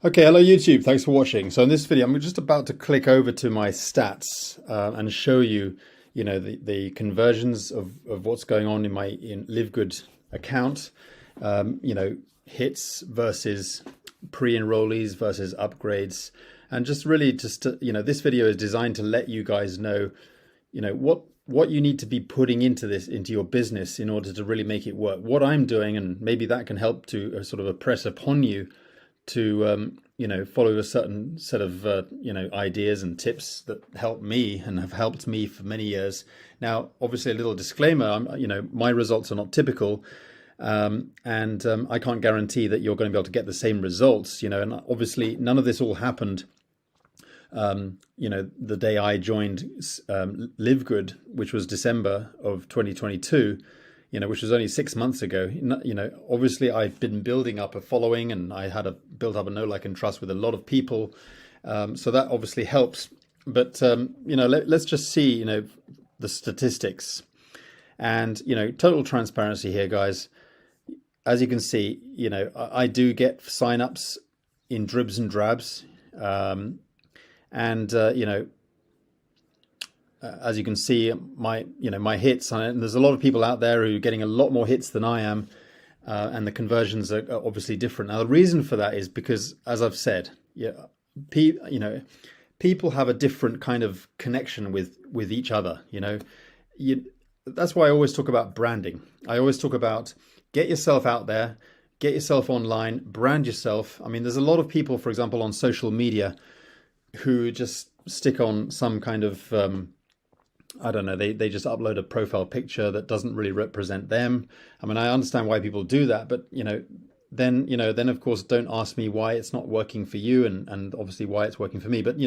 Okay, hello YouTube. Thanks for watching. So in this video, I'm just about to click over to my stats and show you, the conversions of what's going on in my LiveGood account. Hits versus pre-enrollees versus upgrades, and just really this video is designed to let you guys know, what you need to be putting into your business in order to really make it work. What I'm doing, and maybe that can help to sort of impress upon you to follow a certain set of ideas and tips that help me and have helped me for many years. Now, obviously, a little disclaimer: my results are not typical, and I can't guarantee that you're going to be able to get the same results. And obviously, none of this all happened. The day I joined LiveGood, which was December of 2022. Which was only 6 months ago. Obviously I've been building up a following, and I had built up a know, like, and trust with a lot of people. So that obviously helps. But, let's just see, the statistics and, total transparency here, guys. As you can see, I do get signups in dribs and drabs. As you can see, my hits, and there's a lot of people out there who are getting a lot more hits than I am, and the conversions are obviously different. Now, the reason for that is because, as I've said, people have a different kind of connection with each other. That's why I always talk about branding. I always talk about get yourself out there, get yourself online, brand yourself. I mean, there's a lot of people, for example, on social media who just stick on some kind of I don't know, they just upload a profile picture that doesn't really represent them. I mean, I understand why people do that, but then of course don't ask me why it's not working for you, and obviously why it's working for me. But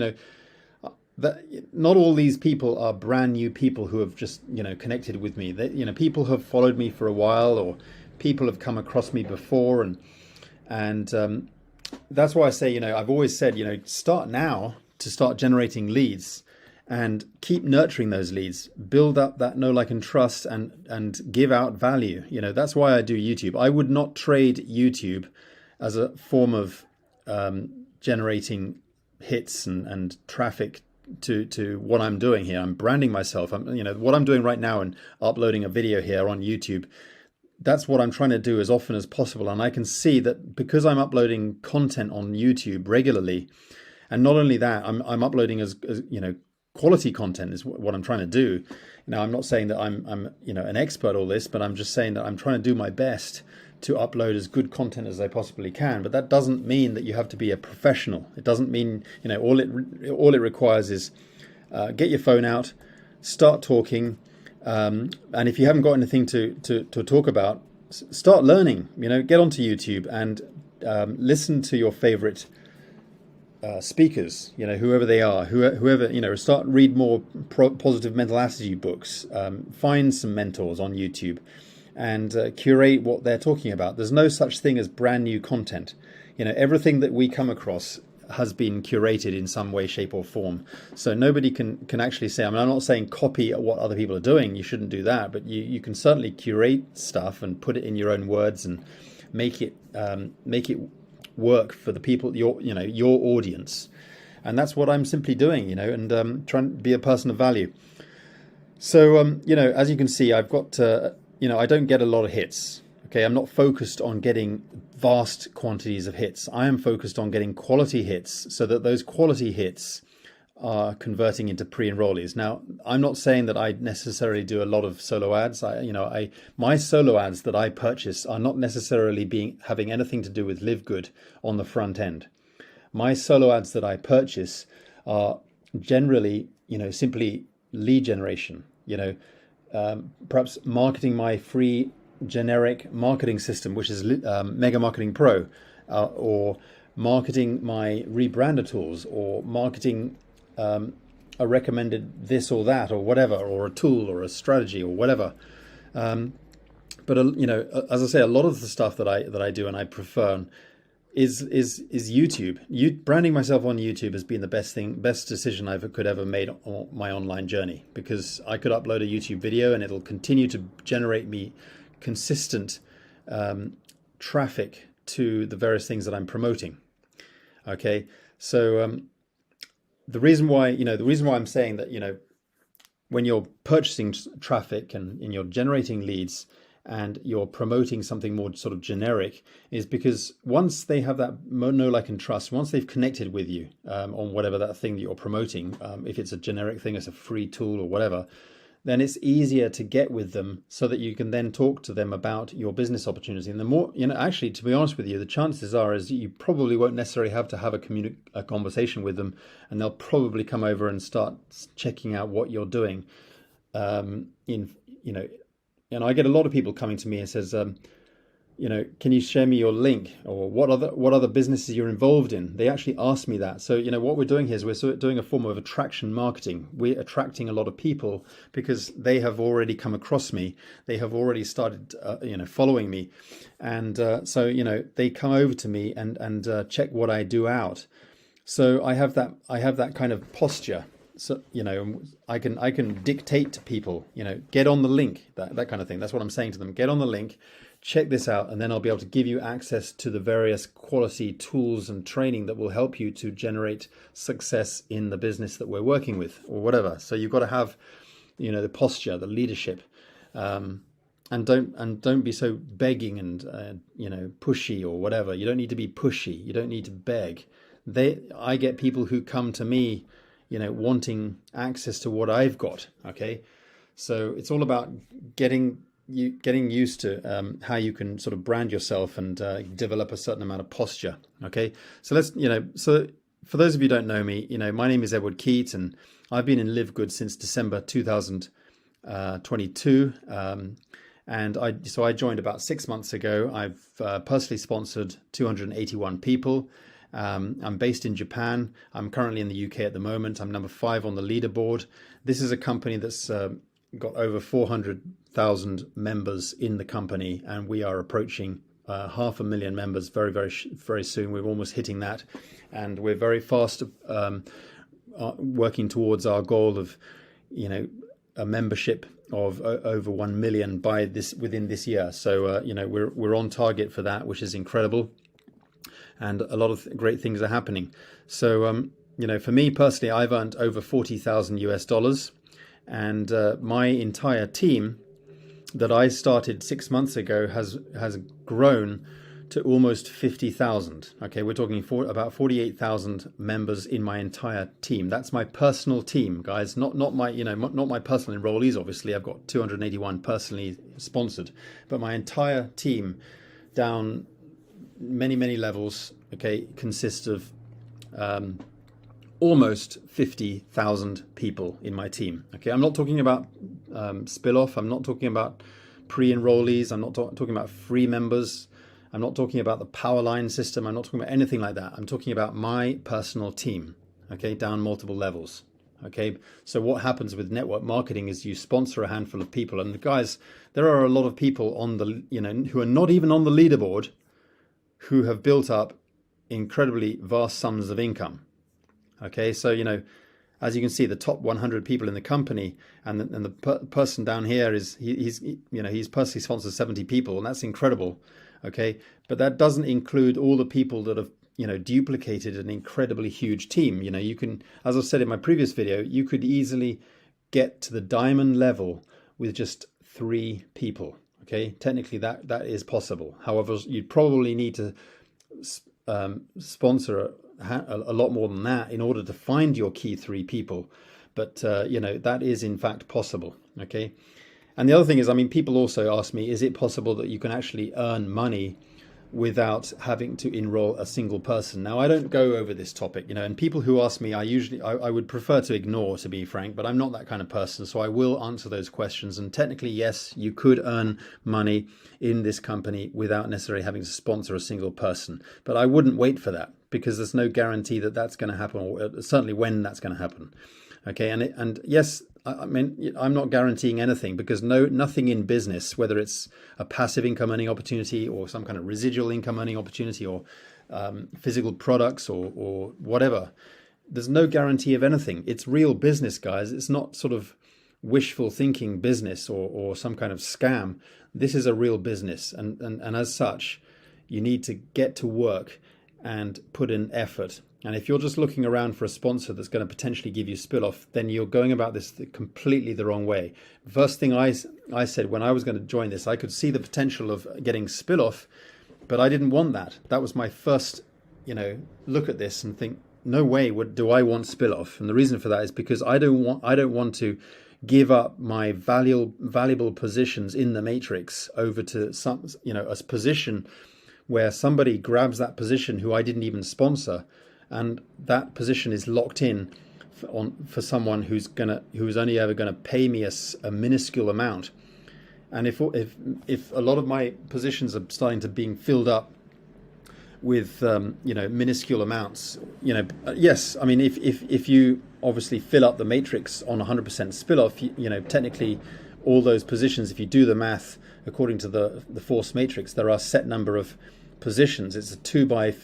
not all these people are brand new people who have just connected with me. People have followed me for a while, or people have come across me before, and that's why I say, I've always said, start now to start generating leads. And keep nurturing those leads, build up that know, like, and trust, and give out value. That's why I do YouTube. I would not trade YouTube as a form of generating hits and traffic to what I'm doing here. I'm branding myself. What I'm doing right now and uploading a video here on YouTube. That's what I'm trying to do as often as possible. And I can see that because I'm uploading content on YouTube regularly, and not only that, I'm uploading as quality content is what I'm trying to do. Now, I'm not saying that I'm an expert at all this, but I'm just saying that I'm trying to do my best to upload as good content as I possibly can. But that doesn't mean that you have to be a professional. It doesn't mean all it requires is get your phone out, start talking, and if you haven't got anything to talk about, start learning. Get onto YouTube and listen to your favorite speakers, whoever they are, whoever, read more positive mental attitude books, find some mentors on YouTube, and curate what they're talking about. There's no such thing as brand new content. Everything that we come across has been curated in some way, shape, or form. So nobody can actually say, I'm not saying copy what other people are doing. You shouldn't do that, but you can certainly curate stuff and put it in your own words and make it work for the people, your audience. And that's what I'm simply doing, and trying to be a person of value. So as you can see, I've got I don't get a lot of hits. Okay, I'm not focused on getting vast quantities of hits. I am focused on getting quality hits, so that those quality hits are converting into pre-enrollees. Now, I'm not saying that I necessarily do a lot of solo ads. My solo ads that I purchase are not necessarily having anything to do with LiveGood on the front end. My solo ads that I purchase are generally, simply lead generation. Perhaps marketing my free generic marketing system, which is Mega Marketing Pro, or marketing my rebrander tools, or marketing a recommended this or that or whatever, or a tool or a strategy or whatever. But as I say, a lot of the stuff that I do and I prefer is YouTube. Branding myself on YouTube has been the best decision I could ever made on my online journey, because I could upload a YouTube video and it'll continue to generate me consistent traffic to the various things that I'm promoting. Okay, so the reason why I'm saying that, when you're purchasing traffic and you're generating leads and you're promoting something more sort of generic, is because once they have that know, like, and trust, once they've connected with you on whatever that thing that you're promoting, if it's a generic thing, it's a free tool or whatever, then it's easier to get with them so that you can then talk to them about your business opportunity. And the more, actually, to be honest with you, the chances are is you probably won't necessarily have to have a conversation with them, and they'll probably come over and start checking out what you're doing. In and I get a lot of people coming to me and says, can you share me your link, or what other businesses you're involved in? They actually ask me that. So, what we're doing here is we're sort of doing a form of attraction marketing. We're attracting a lot of people because they have already come across me. They have already started, following me. And so, they come over to me and check what I do out. So I have that kind of posture. So, I can dictate to people, get on the link, that kind of thing. That's what I'm saying to them. Get on the link, check this out, and then I'll be able to give you access to the various quality tools and training that will help you to generate success in the business that we're working with, or whatever. So you've got to have, the posture, the leadership, and don't be so begging and pushy or whatever. You don't need to be pushy. You don't need to beg. I get people who come to me, wanting access to what I've got. Okay, so it's all about getting used to how you can sort of brand yourself and develop a certain amount of posture. Okay, so so for those of you who don't know me, my name is Edward Keat, and I've been in LiveGood since December 2022. And I joined about 6 months ago. I've personally sponsored 281 people. I'm based in Japan. I'm currently in the UK at the moment. I'm number 5 on the leaderboard. This is a company that's got over 400,000 members in the company, and we are approaching 500,000 members very, very, very soon. We're almost hitting that, and we're very fast working towards our goal of, a membership of over 1 million within this year. So we're on target for that, which is incredible. And a lot of great things are happening. So, for me personally, I've earned over $40,000, and my entire team that I started 6 months ago has grown to almost 50,000. Okay, we're talking about 48,000 members in my entire team. That's my personal team, guys. Not my not my personal enrollees. Obviously, I've got 281 personally sponsored, but my entire team down many levels, okay, consists of almost 50,000 people in my team. Okay, I'm not talking about spill-off. I'm not talking about pre-enrollees. I'm not talking about free members. I'm not talking about the power line system. I'm not talking about anything like that. I'm talking about my personal team, okay, down multiple levels. Okay, so what happens with network marketing is you sponsor a handful of people, and guys, there are a lot of people on the, who are not even on the leaderboard, who have built up incredibly vast sums of income. Okay, so as you can see, the top 100 people in the company, and the person down here he's personally sponsored 70 people, and that's incredible. Okay, but that doesn't include all the people that have duplicated an incredibly huge team. You can, as I said in my previous video, you could easily get to the diamond level with just 3 people. Okay, technically that is possible. However, you'd probably need to sponsor a lot more than that in order to find your key 3 people. But that is in fact possible. Okay, and the other thing is, people also ask me, is it possible that you can actually earn money without having to enroll a single person? Now, I don't go over this topic, and people who ask me, I would prefer to ignore, to be frank, but I'm not that kind of person, so I will answer those questions. And technically, yes, you could earn money in this company without necessarily having to sponsor a single person, but I wouldn't wait for that, because there's no guarantee that that's going to happen, or certainly when that's going to happen. Okay, and yes, I'm not guaranteeing anything, because nothing in business, whether it's a passive income earning opportunity or some kind of residual income earning opportunity, or physical products or whatever, there's no guarantee of anything. It's real business, guys. It's not sort of wishful thinking business or some kind of scam. This is a real business, and as such, you need to get to work and put in effort. And if you're just looking around for a sponsor that's going to potentially give you spill-off, then you're going about this completely the wrong way. First thing I said when I was going to join this, I could see the potential of getting spill-off, but I didn't want that. That was my first, look at this and think, no way do I want spill-off. And the reason for that is because I don't want to give up my valuable positions in the matrix over to a position where somebody grabs that position who I didn't even sponsor, and that position is locked in for someone who's only ever going to pay me a minuscule amount. And if a lot of my positions are starting to being filled up with minuscule amounts, yes, I mean if you obviously fill up the matrix on 100% spill off, technically all those positions, if you do the math according to the force matrix, there are a set number of positions. It's a 2 by,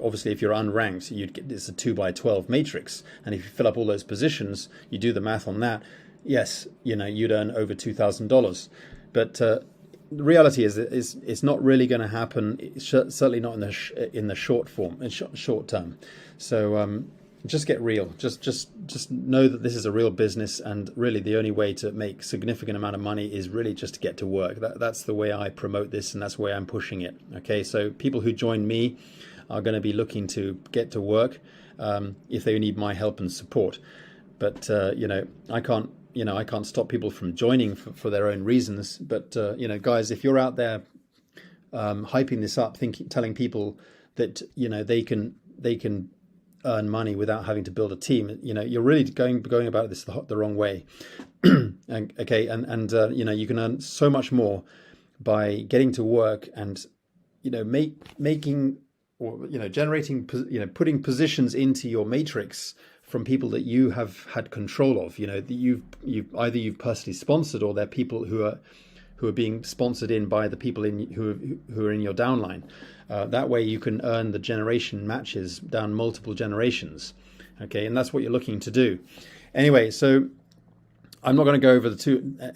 obviously if you're unranked, it's a 2 by 12 matrix, and if you fill up all those positions, you do the math on that, yes, you'd earn over $2,000. But the reality is it's not really going to happen, certainly not in the short term. So just get real. Just know that this is a real business, and really the only way to make significant amount of money is really just to get to work. That's the way I promote this, and that's the way I'm pushing it. Okay, so people who join me are going to be looking to get to work if they need my help and support. But I can't stop people from joining for their own reasons. But guys, if you're out there hyping this up, telling people that they can earn money without having to build a team, you're really going about this the wrong way. Okay, and you can earn so much more by getting to work and making or generating, putting positions into your matrix from people that you have had control of. That you've personally sponsored, or they're people who are being sponsored in by the people who are in your downline. That way you can earn the generation matches down multiple generations. Okay, and that's what you're looking to do. Anyway, so I'm not going to go over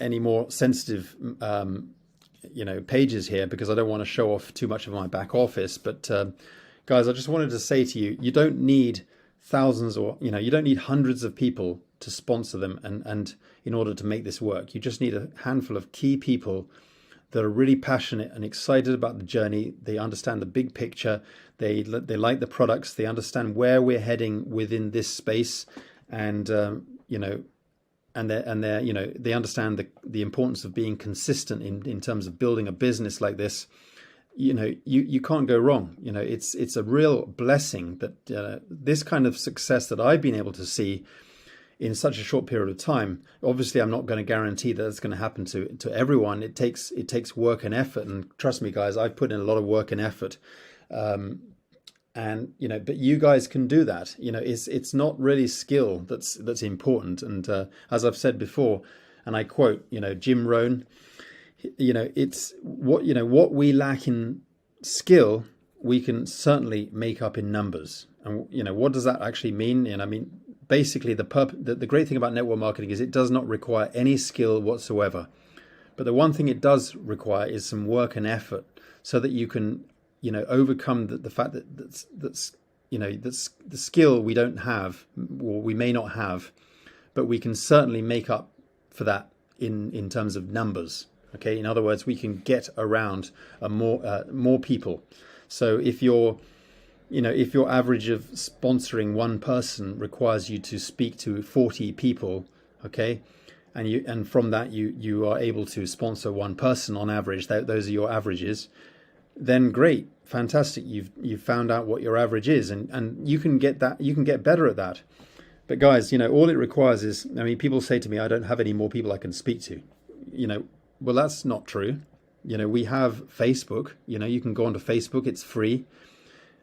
any more sensitive pages here, because I don't want to show off too much of my back office. But guys, I just wanted to say to you, you don't need thousands or you don't need hundreds of people to sponsor them and in order to make this work. You just need a handful of key people that are really passionate and excited about the journey. They understand the big picture. They like the products. They understand where we're heading within this space, and they understand the importance of being consistent in terms of building a business like this. You can't go wrong. It's a real blessing that this kind of success that I've been able to see in such a short period of time. Obviously, I'm not going to guarantee that it's going to happen to everyone. It takes work and effort, and trust me, guys, I've put in a lot of work and effort. But you guys can do that. It's not really skill that's important. And as I've said before, and I quote, Jim Rohn, it's what we lack in skill, we can certainly make up in numbers. And what does that actually mean? Basically, the great thing about network marketing is it does not require any skill whatsoever. But the one thing it does require is some work and effort, so that you can, overcome the fact that's the skill we don't have, or we may not have, but we can certainly make up for that in terms of numbers. Okay, in other words, we can get around more people. So if your average of sponsoring one person requires you to speak to 40 people, okay, and from that you are able to sponsor one person on average, those are your averages, then great, fantastic, you've found out what your average is, and you can get better at that. But guys, all it requires is, people say to me, I don't have any more people I can speak to. Well, that's not true. We have Facebook. You can go onto Facebook, it's free.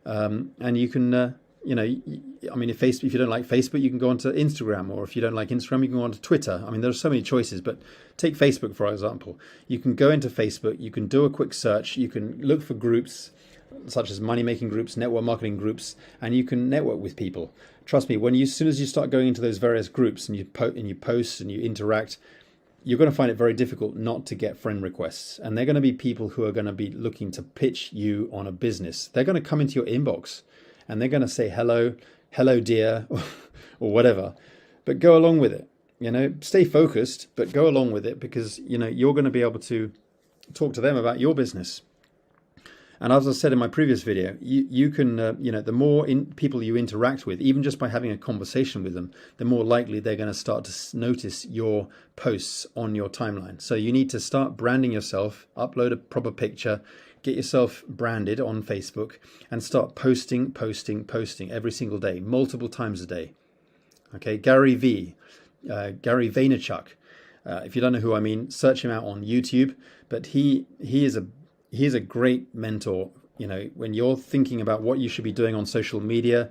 And you can, if you don't like Facebook, you can go onto Instagram, or if you don't like Instagram, you can go onto Twitter. There are so many choices, but take Facebook, for example. You can go into Facebook, you can do a quick search, you can look for groups such as money-making groups, network marketing groups, and you can network with people. Trust me, as soon as you start going into those various groups and you post and you interact, you're going to find it very difficult not to get friend requests. And they're going to be people who are going to be looking to pitch you on a business. They're going to come into your inbox and they're going to say, hello, dear, or whatever. But go along with it. Stay focused, but go along with it, because, you're going to be able to talk to them about your business. And as I said in my previous video, you can, the more people you interact with, even just by having a conversation with them, the more likely they're going to start to notice your posts on your timeline. So you need to start branding yourself, upload a proper picture, get yourself branded on Facebook, and start posting every single day, multiple times a day. Okay, Gary Vaynerchuk. If you don't know who I mean, search him out on YouTube. But he is a great mentor. When you're thinking about what you should be doing on social media,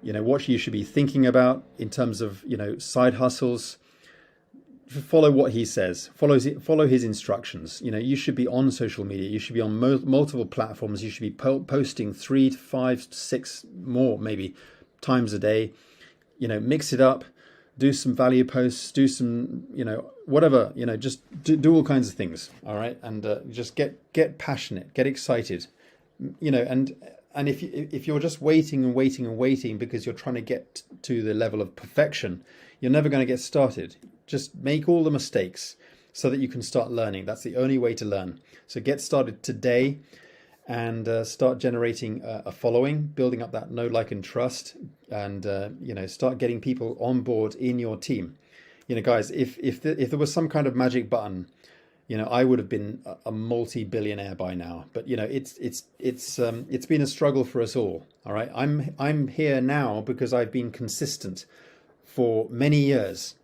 what you should be thinking about in terms of, side hustles, follow what he says, follow his instructions. You should be on social media. You should be on multiple platforms. You should be posting 3 to 5 to 6 more, maybe, times a day. Mix it up, do some value posts, do some, whatever, just do all kinds of things. All right. And just get passionate, get excited, and if you're just waiting because you're trying to get to the level of perfection, you're never going to get started. Just make all the mistakes so that you can start learning. That's the only way to learn. So get started today and start generating a following, building up that know, like, and trust, and start getting people on board in your team. Guys, if there was some kind of magic button, I would have been a multi-billionaire by now. But it's been a struggle for us all. All right, I'm here now because I've been consistent for many years.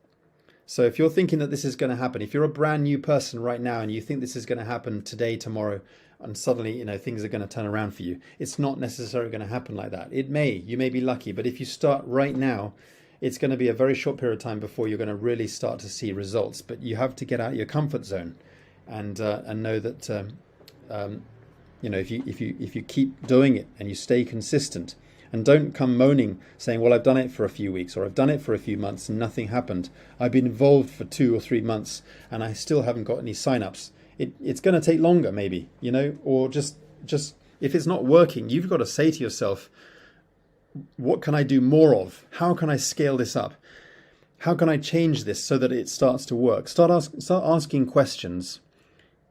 So if you're thinking that this is going to happen, if you're a brand new person right now and you think this is going to happen today, tomorrow, and suddenly, things are going to turn around for you, it's not necessarily going to happen like that. You may be lucky, but if you start right now, it's going to be a very short period of time before you're going to really start to see results. But you have to get out of your comfort zone and know that, if you keep doing it and you stay consistent, and don't come moaning saying, well, I've done it for a few weeks, or I've done it for a few months and nothing happened. I've been involved for 2 or 3 months and I still haven't got any signups. It's going to take longer, maybe, or just if it's not working, you've got to say to yourself, what can I do more of? How can I scale this up? How can I change this so that it starts to work? Start asking questions,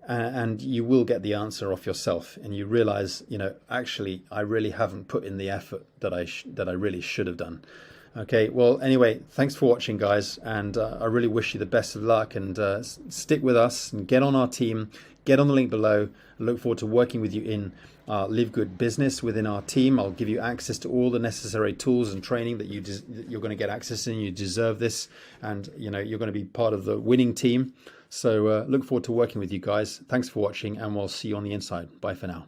and you will get the answer off yourself. And you realize, actually, I really haven't put in the effort that I really should have done. Okay, well, anyway, thanks for watching, guys, and I really wish you the best of luck, and stick with us and get on our team. Get on the link below. I look forward to working with you in our LiveGood business within our team. I'll give you access to all the necessary tools and training that you're going to get access to, and you deserve this, and you're going to be part of the winning team. So look forward to working with you guys. Thanks for watching, and we'll see you on the inside. Bye for now.